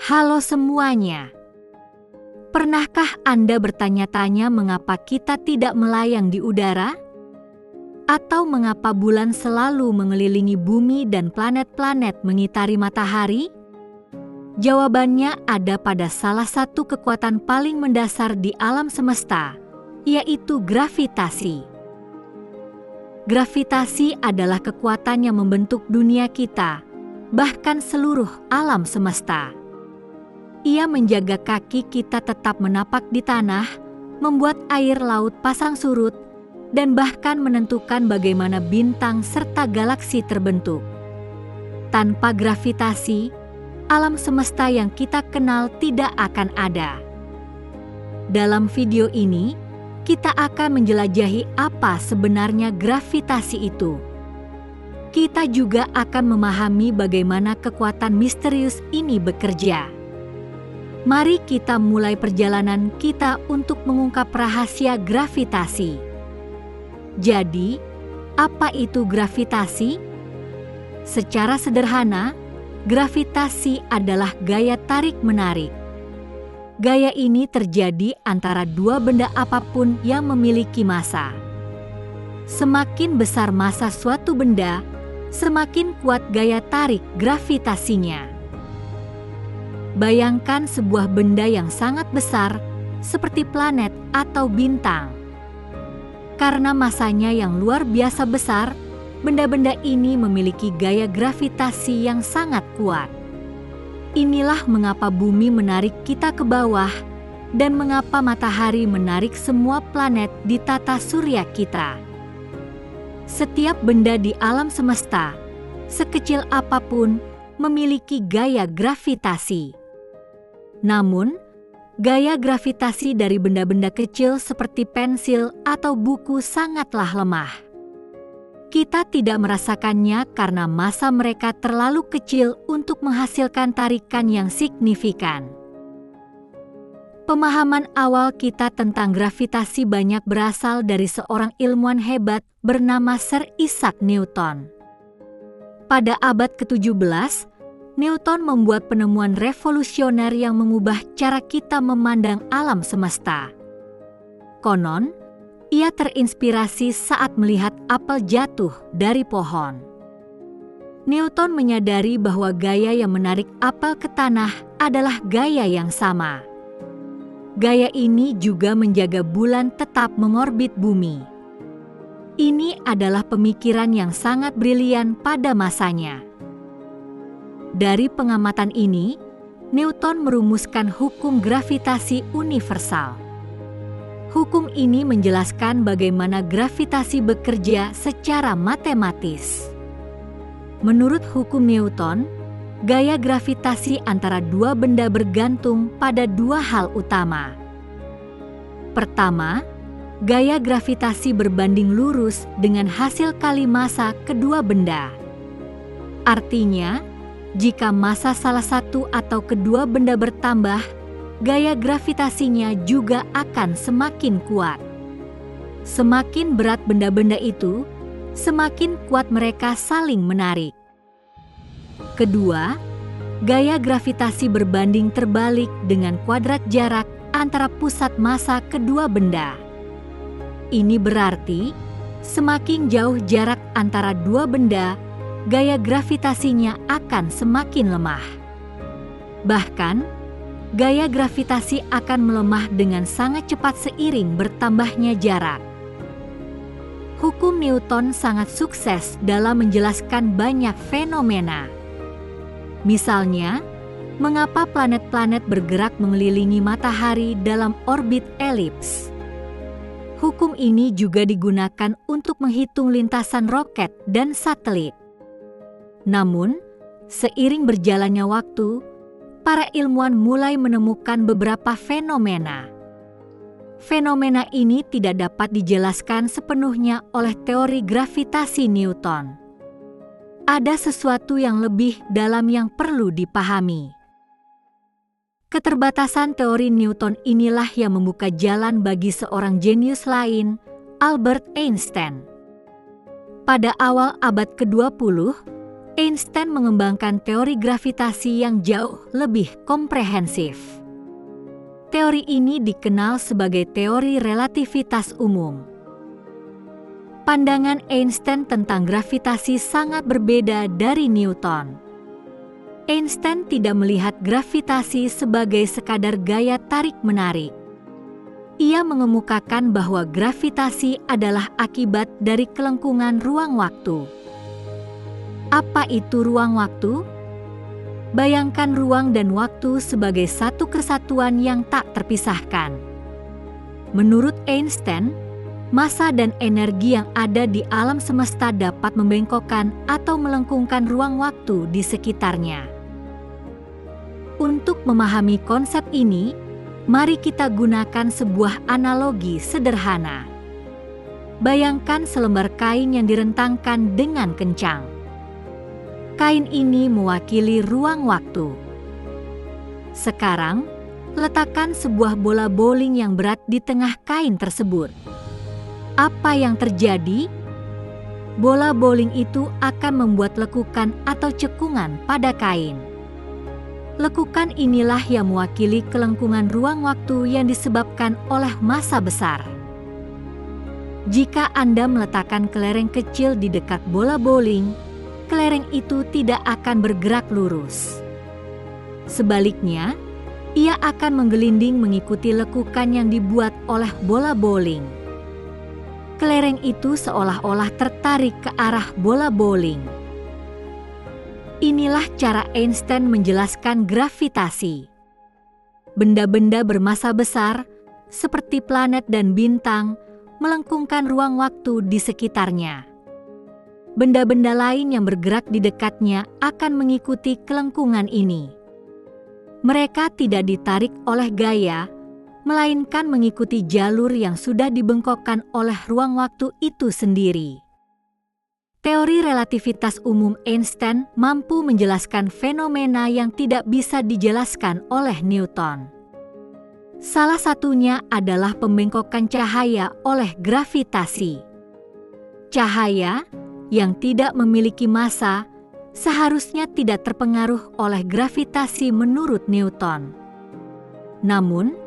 Halo semuanya. Pernahkah Anda bertanya-tanya mengapa kita tidak melayang di udara? Atau mengapa bulan selalu mengelilingi bumi dan planet-planet mengitari matahari? Jawabannya ada pada salah satu kekuatan paling mendasar di alam semesta, yaitu gravitasi. Gravitasi adalah kekuatan yang membentuk dunia kita, bahkan seluruh alam semesta. Ia menjaga kaki kita tetap menapak di tanah, membuat air laut pasang surut, dan bahkan menentukan bagaimana bintang serta galaksi terbentuk. Tanpa gravitasi, alam semesta yang kita kenal tidak akan ada. Dalam video ini, kita akan menjelajahi apa sebenarnya gravitasi itu. Kita juga akan memahami bagaimana kekuatan misterius ini bekerja. Mari kita mulai perjalanan kita untuk mengungkap rahasia gravitasi. Jadi, apa itu gravitasi? Secara sederhana, gravitasi adalah gaya tarik-menarik. Gaya ini terjadi antara dua benda apapun yang memiliki massa. Semakin besar massa suatu benda, semakin kuat gaya tarik gravitasinya. Bayangkan sebuah benda yang sangat besar, seperti planet atau bintang. Karena masanya yang luar biasa besar, benda-benda ini memiliki gaya gravitasi yang sangat kuat. Inilah mengapa bumi menarik kita ke bawah, dan mengapa matahari menarik semua planet di tata surya kita. Setiap benda di alam semesta, sekecil apapun, memiliki gaya gravitasi. Namun, gaya gravitasi dari benda-benda kecil seperti pensil atau buku sangatlah lemah. Kita tidak merasakannya karena massa mereka terlalu kecil untuk menghasilkan tarikan yang signifikan. Pemahaman awal kita tentang gravitasi banyak berasal dari seorang ilmuwan hebat bernama Sir Isaac Newton. Pada abad ke-17, Newton membuat penemuan revolusioner yang mengubah cara kita memandang alam semesta. Konon, ia terinspirasi saat melihat apel jatuh dari pohon. Newton menyadari bahwa gaya yang menarik apel ke tanah adalah gaya yang sama. Gaya ini juga menjaga bulan tetap mengorbit bumi. Ini adalah pemikiran yang sangat brilian pada masanya. Dari pengamatan ini, Newton merumuskan hukum gravitasi universal. Hukum ini menjelaskan bagaimana gravitasi bekerja secara matematis. Menurut hukum Newton, gaya gravitasi antara dua benda bergantung pada dua hal utama. Pertama, gaya gravitasi berbanding lurus dengan hasil kali massa kedua benda. Artinya, jika massa salah satu atau kedua benda bertambah, gaya gravitasinya juga akan semakin kuat. Semakin berat benda-benda itu, semakin kuat mereka saling menarik. Kedua, gaya gravitasi berbanding terbalik dengan kuadrat jarak antara pusat massa kedua benda. Ini berarti, semakin jauh jarak antara dua benda, gaya gravitasinya akan semakin lemah. Bahkan, gaya gravitasi akan melemah dengan sangat cepat seiring bertambahnya jarak. Hukum Newton sangat sukses dalam menjelaskan banyak fenomena. Misalnya, mengapa planet-planet bergerak mengelilingi matahari dalam orbit elips. Hukum ini juga digunakan untuk menghitung lintasan roket dan satelit. Namun, seiring berjalannya waktu, para ilmuwan mulai menemukan beberapa fenomena. Fenomena ini tidak dapat dijelaskan sepenuhnya oleh teori gravitasi Newton. Ada sesuatu yang lebih dalam yang perlu dipahami. Keterbatasan teori Newton inilah yang membuka jalan bagi seorang jenius lain, Albert Einstein. Pada awal abad ke-20, Einstein mengembangkan teori gravitasi yang jauh lebih komprehensif. Teori ini dikenal sebagai teori relativitas umum. Pandangan Einstein tentang gravitasi sangat berbeda dari Newton. Einstein tidak melihat gravitasi sebagai sekadar gaya tarik-menarik. Ia mengemukakan bahwa gravitasi adalah akibat dari kelengkungan ruang waktu. Apa itu ruang waktu? Bayangkan ruang dan waktu sebagai satu kesatuan yang tak terpisahkan. Menurut Einstein, massa dan energi yang ada di alam semesta dapat membengkokkan atau melengkungkan ruang waktu di sekitarnya. Untuk memahami konsep ini, mari kita gunakan sebuah analogi sederhana. Bayangkan selembar kain yang direntangkan dengan kencang. Kain ini mewakili ruang waktu. Sekarang, letakkan sebuah bola bowling yang berat di tengah kain tersebut. Apa yang terjadi? Bola bowling itu akan membuat lekukan atau cekungan pada kain. Lekukan inilah yang mewakili kelengkungan ruang waktu yang disebabkan oleh massa besar. Jika Anda meletakkan kelereng kecil di dekat bola bowling, kelereng itu tidak akan bergerak lurus. Sebaliknya, ia akan menggelinding mengikuti lekukan yang dibuat oleh bola bowling. Kelereng itu seolah-olah tertarik ke arah bola bowling. Inilah cara Einstein menjelaskan gravitasi. Benda-benda bermassa besar, seperti planet dan bintang, melengkungkan ruang waktu di sekitarnya. Benda-benda lain yang bergerak di dekatnya akan mengikuti kelengkungan ini. Mereka tidak ditarik oleh gaya, melainkan mengikuti jalur yang sudah dibengkokkan oleh ruang waktu itu sendiri. Teori relativitas umum Einstein mampu menjelaskan fenomena yang tidak bisa dijelaskan oleh Newton. Salah satunya adalah pembengkokan cahaya oleh gravitasi. Cahaya yang tidak memiliki massa seharusnya tidak terpengaruh oleh gravitasi menurut Newton. Namun,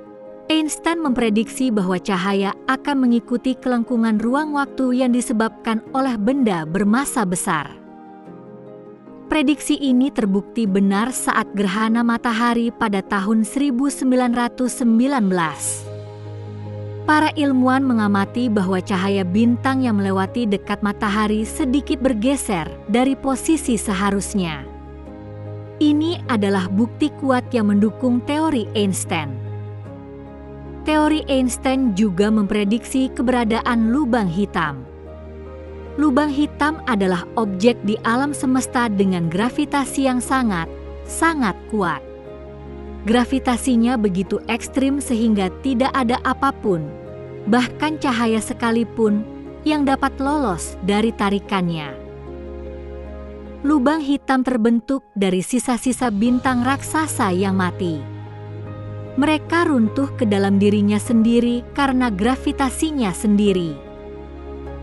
Einstein memprediksi bahwa cahaya akan mengikuti kelengkungan ruang waktu yang disebabkan oleh benda bermassa besar. Prediksi ini terbukti benar saat gerhana matahari pada tahun 1919. Para ilmuwan mengamati bahwa cahaya bintang yang melewati dekat matahari sedikit bergeser dari posisi seharusnya. Ini adalah bukti kuat yang mendukung teori Einstein. Teori Einstein juga memprediksi keberadaan lubang hitam. Lubang hitam adalah objek di alam semesta dengan gravitasi yang sangat kuat. Gravitasinya begitu ekstrim sehingga tidak ada apapun, bahkan cahaya sekalipun, yang dapat lolos dari tarikannya. Lubang hitam terbentuk dari sisa-sisa bintang raksasa yang mati. Mereka runtuh ke dalam dirinya sendiri karena gravitasinya sendiri.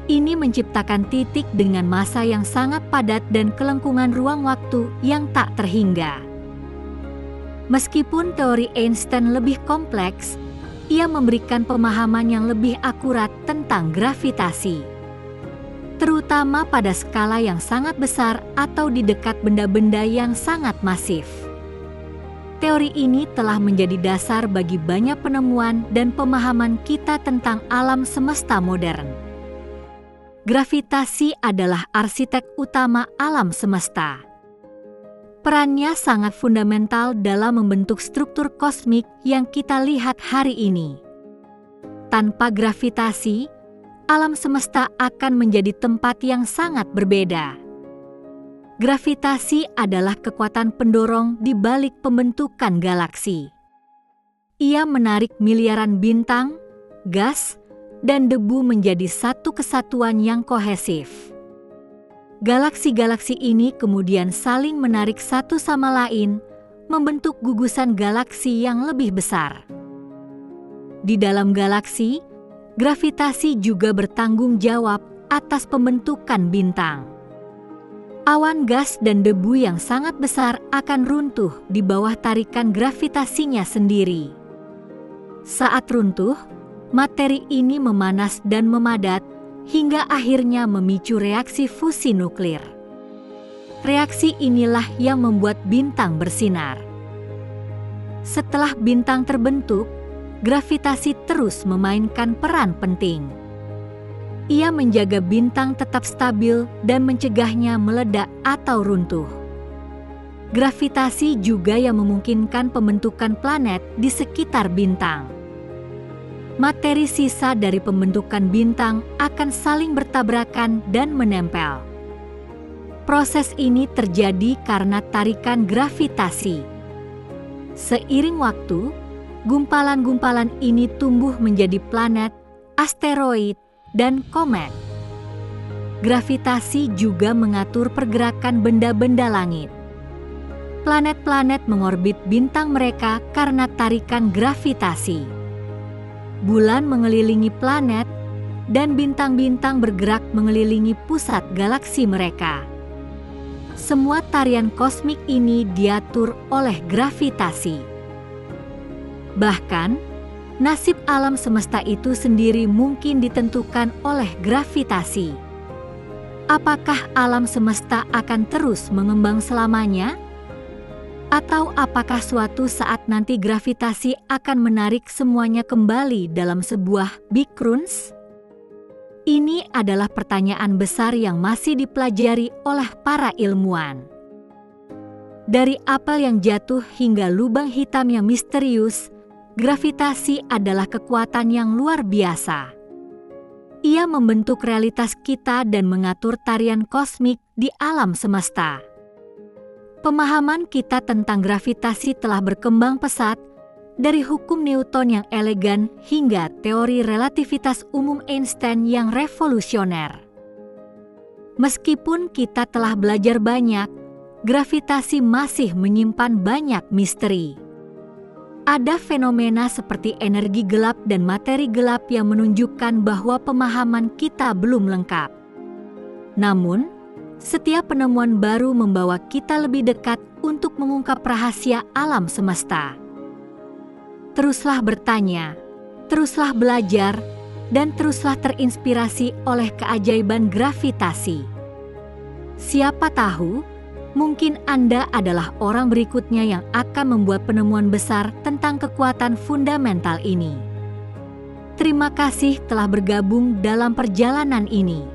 Ini menciptakan titik dengan massa yang sangat padat dan kelengkungan ruang waktu yang tak terhingga. Meskipun teori Einstein lebih kompleks, ia memberikan pemahaman yang lebih akurat tentang gravitasi, terutama pada skala yang sangat besar atau di dekat benda-benda yang sangat masif. Teori ini telah menjadi dasar bagi banyak penemuan dan pemahaman kita tentang alam semesta modern. Gravitasi adalah arsitek utama alam semesta. Perannya sangat fundamental dalam membentuk struktur kosmik yang kita lihat hari ini. Tanpa gravitasi, alam semesta akan menjadi tempat yang sangat berbeda. Gravitasi adalah kekuatan pendorong di balik pembentukan galaksi. Ia menarik miliaran bintang, gas, dan debu menjadi satu kesatuan yang kohesif. Galaksi-galaksi ini kemudian saling menarik satu sama lain, membentuk gugusan galaksi yang lebih besar. Di dalam galaksi, gravitasi juga bertanggung jawab atas pembentukan bintang. Awan gas dan debu yang sangat besar akan runtuh di bawah tarikan gravitasinya sendiri. Saat runtuh, materi ini memanas dan memadat hingga akhirnya memicu reaksi fusi nuklir. Reaksi inilah yang membuat bintang bersinar. Setelah bintang terbentuk, gravitasi terus memainkan peran penting. Ia menjaga bintang tetap stabil dan mencegahnya meledak atau runtuh. Gravitasi juga yang memungkinkan pembentukan planet di sekitar bintang. Materi sisa dari pembentukan bintang akan saling bertabrakan dan menempel. Proses ini terjadi karena tarikan gravitasi. Seiring waktu, gumpalan-gumpalan ini tumbuh menjadi planet, asteroid, dan komet. Gravitasi juga mengatur pergerakan benda-benda langit. Planet-planet mengorbit bintang mereka karena tarikan gravitasi. Bulan mengelilingi planet, dan bintang-bintang bergerak mengelilingi pusat galaksi mereka. Semua tarian kosmik ini diatur oleh gravitasi. Bahkan, nasib alam semesta itu sendiri mungkin ditentukan oleh gravitasi. Apakah alam semesta akan terus mengembang selamanya? Atau apakah suatu saat nanti gravitasi akan menarik semuanya kembali dalam sebuah Big Crunch? Ini adalah pertanyaan besar yang masih dipelajari oleh para ilmuwan. Dari apel yang jatuh hingga lubang hitam yang misterius, gravitasi adalah kekuatan yang luar biasa. Ia membentuk realitas kita dan mengatur tarian kosmik di alam semesta. Pemahaman kita tentang gravitasi telah berkembang pesat, dari hukum Newton yang elegan hingga teori relativitas umum Einstein yang revolusioner. Meskipun kita telah belajar banyak, gravitasi masih menyimpan banyak misteri. Ada fenomena seperti energi gelap dan materi gelap yang menunjukkan bahwa pemahaman kita belum lengkap. Namun, setiap penemuan baru membawa kita lebih dekat untuk mengungkap rahasia alam semesta. Teruslah bertanya, teruslah belajar, dan teruslah terinspirasi oleh keajaiban gravitasi. Siapa tahu, mungkin Anda adalah orang berikutnya yang akan membuat penemuan besar tentang kekuatan fundamental ini. Terima kasih telah bergabung dalam perjalanan ini.